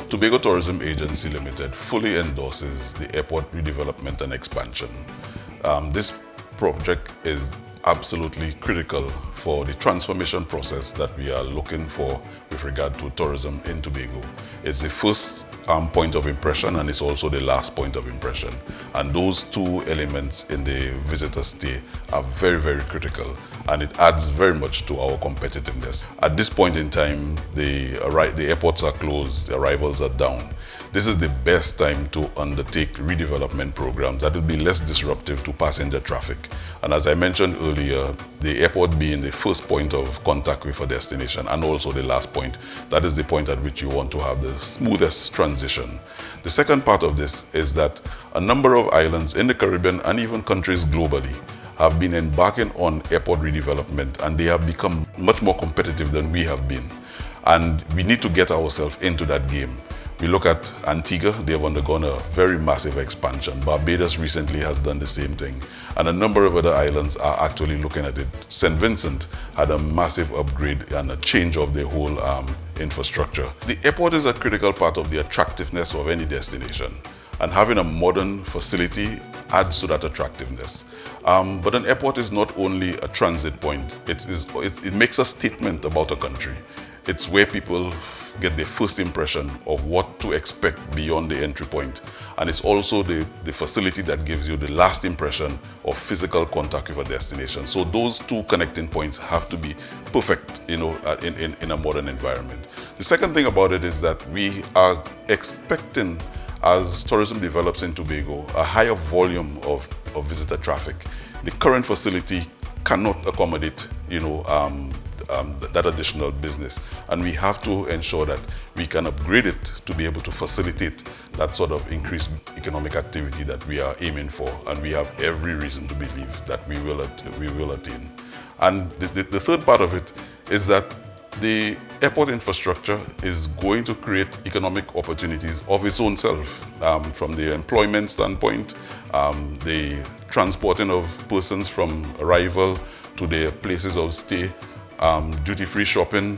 Tobago Tourism Agency Limited fully endorses the airport redevelopment and expansion. This project is absolutely critical for the transformation process that we are looking for with regard to tourism in Tobago. It's the first point of impression, and it's also the last point of impression. And those two elements in the visitor stay are very, very critical, and it adds very much to our competitiveness. At this point in time, the airports are closed, the arrivals are down. This is the best time to undertake redevelopment programs that will be less disruptive to passenger traffic. And as I mentioned earlier, the airport being the first point of contact with a destination and also the last point, that is the point at which you want to have the smoothest transition. The second part of this is that a number of islands in the Caribbean and even countries globally have been embarking on airport redevelopment, and they have become much more competitive than we have been. And we need to get ourselves into that game. We look at Antigua, they have undergone a very massive expansion. Barbados recently has done the same thing. And a number of other islands are actually looking at it. St. Vincent had a massive upgrade and a change of their whole infrastructure. The airport is a critical part of the attractiveness of any destination. And having a modern facility adds to that attractiveness. But an airport is not only a transit point, it makes a statement about a country. It's where people get their first impression of what to expect beyond the entry point. And it's also the facility that gives you the last impression of physical contact with a destination. So those two connecting points have to be perfect, in a modern environment. The second thing about it is that we are expecting, as tourism develops in Tobago, a higher volume of visitor traffic. The current facility cannot accommodate, that additional business, and we have to ensure that we can upgrade it to be able to facilitate that sort of increased economic activity that we are aiming for, and we have every reason to believe that we will attain. And the third part of it is that the airport infrastructure is going to create economic opportunities of its own self, from the employment standpoint, the transporting of persons from arrival to their places of stay, duty-free shopping.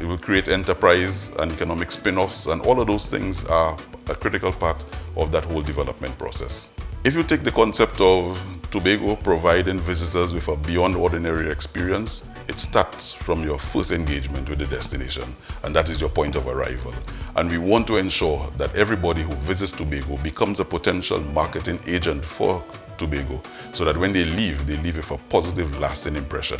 It will create enterprise and economic spin-offs, and all of those things are a critical part of that whole development process. If you take the concept of Tobago providing visitors with a beyond ordinary experience, it starts from your first engagement with the destination, and that is your point of arrival. And we want to ensure that everybody who visits Tobago becomes a potential marketing agent for Tobago, so that when they leave with a positive, lasting impression.